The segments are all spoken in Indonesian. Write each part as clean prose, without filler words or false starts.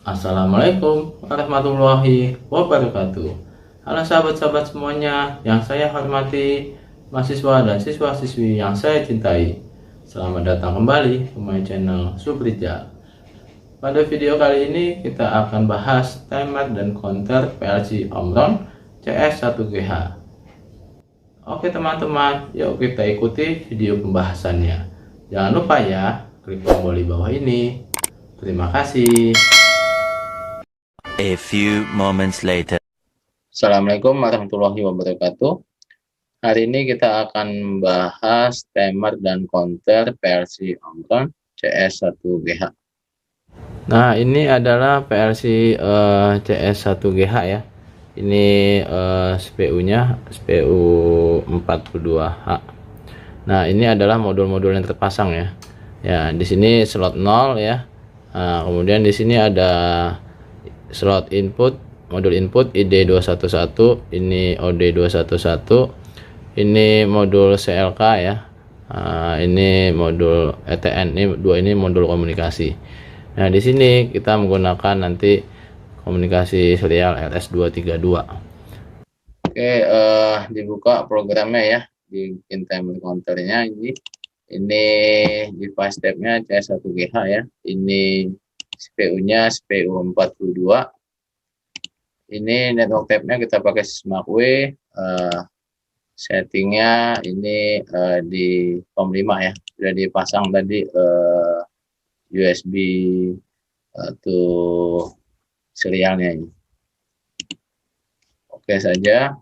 Assalamualaikum warahmatullahi wabarakatuh. Halo sahabat-sahabat semuanya yang saya hormati, mahasiswa dan siswa-siswi yang saya cintai. Selamat datang kembali ke my channel Subrijal. Pada video kali ini kita akan bahas timer dan counter PLC Omron CS1GH. Oke teman-teman, yuk kita ikuti video pembahasannya. Jangan lupa ya, klik tombol di bawah ini. Terima kasih. A few moments later. Assalamualaikum warahmatullahi wabarakatuh. Hari ini kita akan membahas timer dan counter PLC Omron CS1GH. Nah, ini adalah PLC CS1GH ya. Ini CPU-nya CPU 42H. Nah, ini adalah modul-modul yang terpasang ya. Ya, di sini slot 0 ya. Nah, kemudian di sini ada slot input, modul input ID211, ini OD211, ini modul CLK ya. Ini modul ETN, ini modul komunikasi. Nah, di sini kita menggunakan nanti komunikasi serial RS232. Oke, dibuka programnya ya, bikin timer counternya ini device tab-nya CS1GH ya. Ini CPU-nya CPU 42. Ini network tab-nya kita pakai SysMark-W. Settingnya ini di COM5 ya. Sudah dipasang tadi USB to serialnya ini. Oke saja.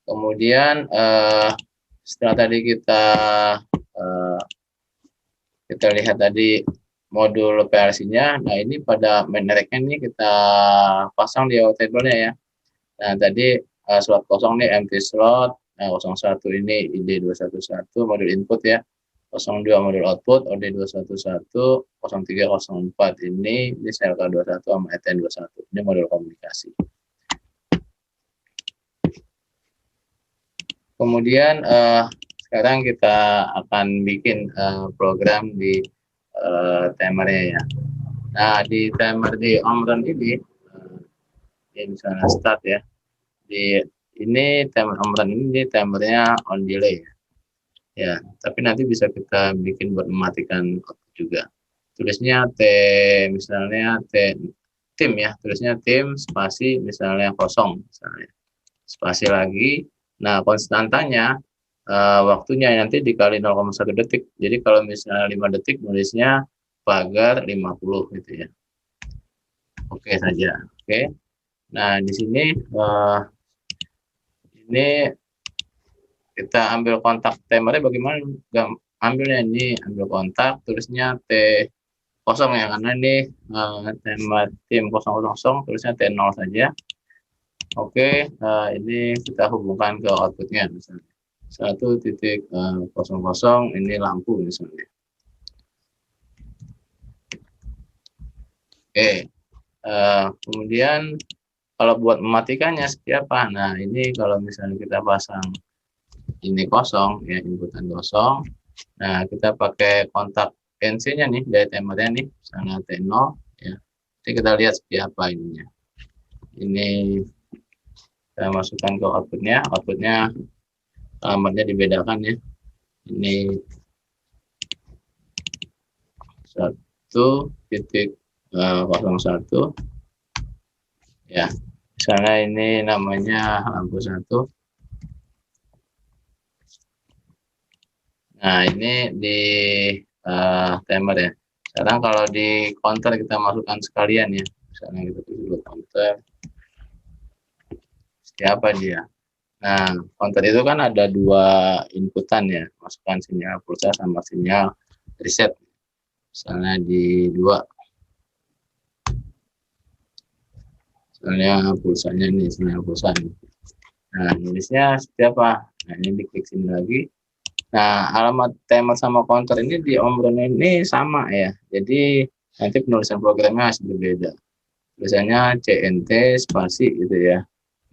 Kemudian setelah tadi kita lihat tadi modul PLC-nya. Nah, ini pada main rack-nya ini kita pasang di table-nya ya. Nah, tadi slot kosong nih empty slot. Nah, 01 ini ID211 modul input ya. 02 modul output OD211, 03 04 ini CLK21 sama ETN21. Ini modul komunikasi. Kemudian sekarang kita akan bikin program di timernya ya. Nah, di timer di Omron ini misalnya start ya. Ini timer Omron ini timernya on delay ya. Ya, tapi nanti bisa kita bikin buat mematikan juga. Tulisnya misalnya tim ya, tulisnya tim spasi misalnya kosong misalnya. Spasi lagi. Nah, konstantanya waktunya nanti dikali 0,1 detik. Jadi kalau misalnya 5 detik nulisnya pagar 50 gitu ya. Oke saja. Oke. Nah, di sini ini kita ambil kontak timernya bagaimana? Ambilnya ini ambil kontak, tulisnya T kosong ya, karena ini timer tim 000 tulisnya T0 saja. Oke, ini kita hubungkan ke outputnya misalnya 1.00 ini lampu misalnya. Oke, kemudian kalau buat mematikannya seperti apa? Nah, ini kalau misalnya kita pasang ini kosong ya, inputan kosong. Nah, kita pakai kontak NC-nya nih dari timernya nih, misalnya T0 ya. Jadi kita lihat seperti apa ininya. Ini saya masukkan ke outputnya alamatnya dibedakan ya. Ini 1.01 ya, misalnya ini namanya lampu 1. Nah, ini di timer ya. Sekarang kalau di counter kita masukkan sekalian ya, misalnya kita tulis counter siapa dia. Nah, counter itu kan ada 2 inputan ya, masukkan sinyal pulsa sama sinyal reset. Misalnya di 2, misalnya pulsanya ini, sinyal pulsa ini. Nah, nulisnya seperti apa? Nah, ini diklik sini lagi. Nah, alamat timer sama counter ini di Omron ini sama ya. Jadi nanti penulisan programnya harus berbeda. Biasanya CNT spasi gitu ya.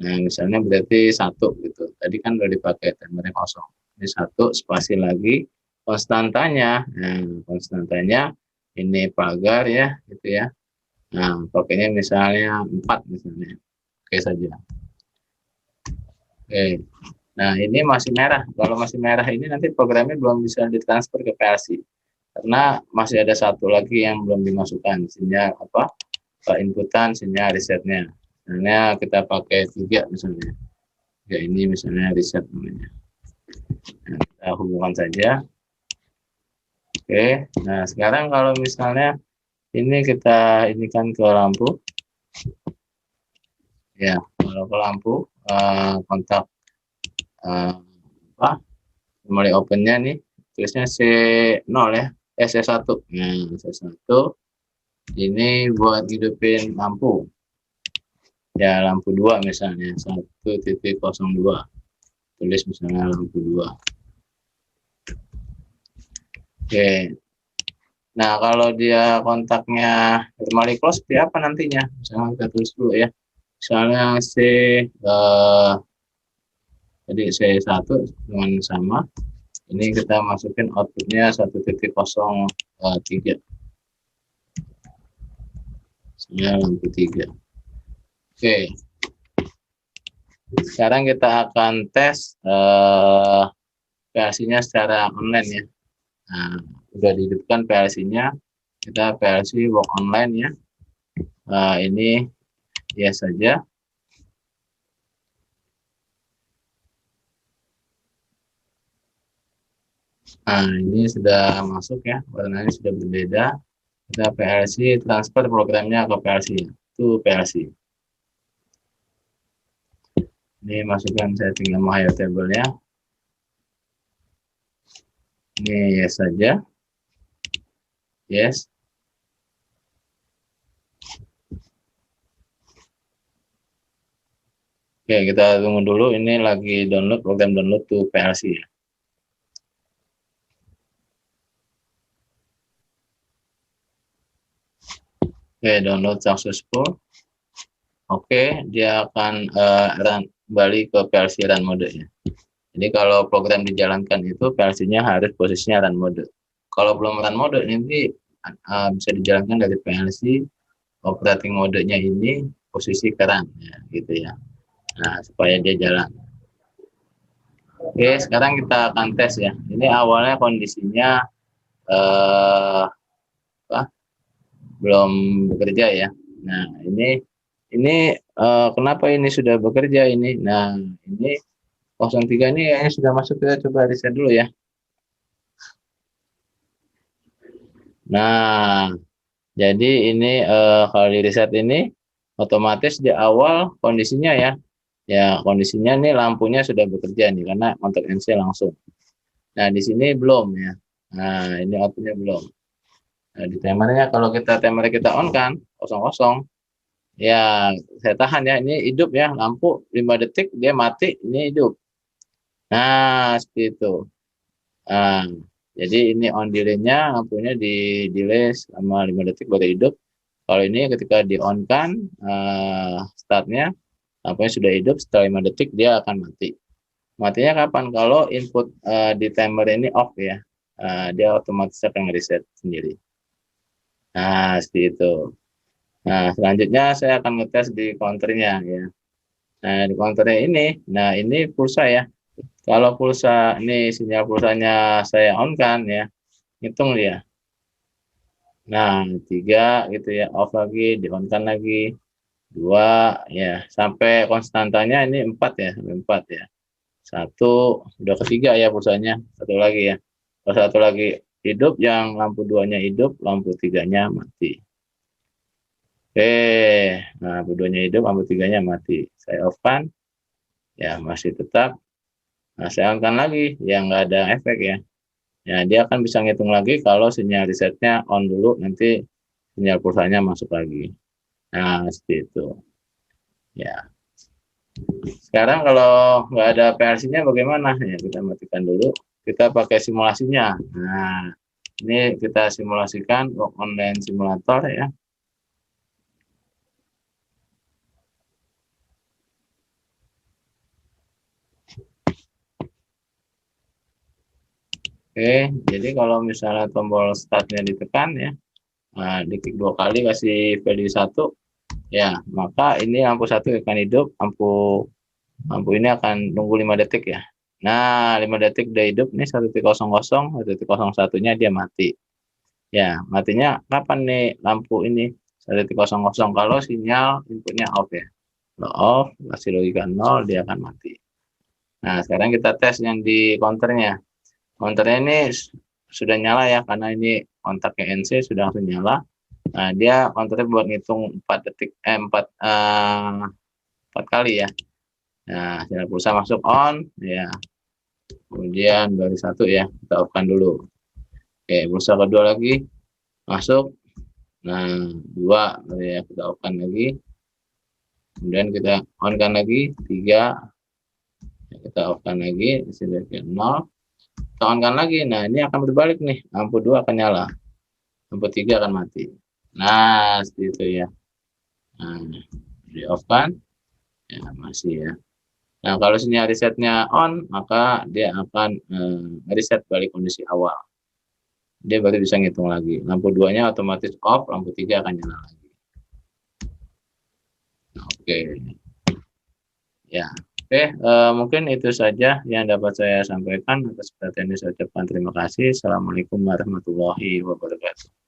Nah, misalnya berarti 1 gitu. Tadi kan udah dipakai timernya kosong. Ini 1 spasi lagi. Konstantanya, nah konstantanya ini pagar ya, gitu ya. Nah, pakainya misalnya 4 misalnya. Oke saja. Oke. Nah, ini masih merah. Kalau masih merah ini nanti programnya belum bisa ditransfer ke PLC. Karena masih ada satu lagi yang belum dimasukkan, sinyal apa? Inputan sinyal resetnya. Misalnya kita pakai 3 misalnya. Ya ini misalnya reset namanya. Nah, kita hubungkan saja. Oke. Nah, sekarang kalau misalnya ini kita inikan ke lampu. Ya, kalau ke lampu kontak apa? Mulai opennya nih tulisnya C0 ya, C1. Nah, C1 ini buat hidupin lampu. Ya, lampu 2 misalnya 1.02. Tulis misalnya lampu 2. Oke. Nah, kalau dia kontaknya normally close seperti apa nantinya? Misalnya kita tulis dulu ya. Misalnya jadi C1 dengan sama. Ini kita masukin outputnya 1.03. Misalnya lampu 3. Oke. Sekarang kita akan tes PLC-nya secara online ya. Nah, sudah dihidupkan PLC-nya. Kita PLC work online ya. Ini ya saja. Nah, ini sudah masuk ya. Warnanya sudah berbeda. Kita PLC transfer programnya ke PLC. Itu PLC. Ini masukkan setting nama higher table-nya. Ini yes saja. Yes. Oke, kita tunggu dulu. Ini lagi download program download to PLC ya. Oke, download successful. Oke, dia akan run kembali ke PLC run mode ya. Jadi kalau program dijalankan itu PLC-nya harus posisinya run mode. Kalau belum run mode nanti bisa dijalankan dari PLC operating modenya ini posisi run ya, gitu ya. Nah, supaya dia jalan. Oke, sekarang kita akan tes ya. Ini awalnya kondisinya belum bekerja ya. Nah, ini kenapa ini sudah bekerja ini? Nah, ini 03 ini kayaknya sudah masuk, kita coba reset dulu ya. Nah, jadi ini kalau di reset ini otomatis di awal kondisinya ya. Ya, kondisinya nih lampunya sudah bekerja nih karena kontak NC langsung. Nah, di sini belum ya. Nah, ini outputnya belum. Nah, di timernya kalau timer kita on kan kosong-kosong. Ya, saya tahan ya. Ini hidup ya, lampu 5 detik dia mati, ini hidup. Nah, seperti itu. Nah, jadi ini on delay-nya, lampunya di delay selama 5 detik baru hidup. Kalau ini ketika di on kan startnya, lampunya sudah hidup, setelah 5 detik dia akan mati. Matinya kapan? Kalau input di timer ini off ya, dia otomatis akan reset sendiri. Nah, seperti itu. Nah, selanjutnya saya akan ngetes di counternya ya. Nah, di counternya ini, nah ini pulsa ya. Kalau pulsa ini sinyal pulsanya saya on kan ya, hitung dia. Nah, 3 gitu ya, off lagi, di on kan lagi, 2 ya, sampai konstantanya ini 4 ya, sampai 4 ya. 1 udah ketiga ya pulsanya, satu lagi ya. Kalau satu lagi hidup, yang lampu 2-nya hidup, lampu 3-nya mati. Oke, nah lampu 2-nya hidup, lampu 3-nya mati. Saya off kan, ya masih tetap. Nah, saya on kan lagi, ya nggak ada efek ya. Ya, dia akan bisa ngitung lagi kalau sinyal resetnya on dulu, nanti sinyal pulsanya masuk lagi. Nah, seperti itu. Ya. Sekarang kalau nggak ada PLC-nya bagaimana? Ya, kita matikan dulu. Kita pakai simulasinya. Nah, ini kita simulasikan work online simulator ya. Oke, jadi kalau misalnya tombol startnya ditekan ya, Nah, diklik 2 kali kasih value 1, ya, maka ini lampu 1 akan hidup, lampu ini akan nunggu 5 detik ya. Nah, 5 detik udah hidup nih 1.00, 1.01-nya dia mati. Ya, matinya kapan nih lampu ini? 1.00 kalau sinyal inputnya off ya. Kalau off, kasih logika 0, dia akan mati. Nah, sekarang kita tes yang di counternya. Counternya ini sudah nyala ya, karena ini kontaknya NC sudah langsung nyala. Nah, dia counternya buat ngitung 4 detik, 4 kali ya. Nah, sinyal pulsa masuk on, ya. Kemudian baru 1 ya, kita off-kan dulu. Oke, pulsa kedua lagi masuk. Nah, 2 ya, kita off-kan lagi. Kemudian kita on-kan lagi, 3. Ya, kita off-kan lagi, disini 0. Kita on-kan lagi. Nah, ini akan berbalik nih, lampu 2 akan nyala, lampu 3 akan mati. Nah, seperti itu ya. Nah, di off-kan, ya masih ya. Nah, kalau sinyal resetnya on, maka dia akan reset balik kondisi awal. Dia baru bisa ngitung lagi. Lampu 2-nya otomatis off, lampu 3 akan nyala lagi. Oke. Ya. Oke, mungkin itu saja yang dapat saya sampaikan. Atas perhatiannya saya ucapkan terima kasih. Assalamualaikum warahmatullahi wabarakatuh.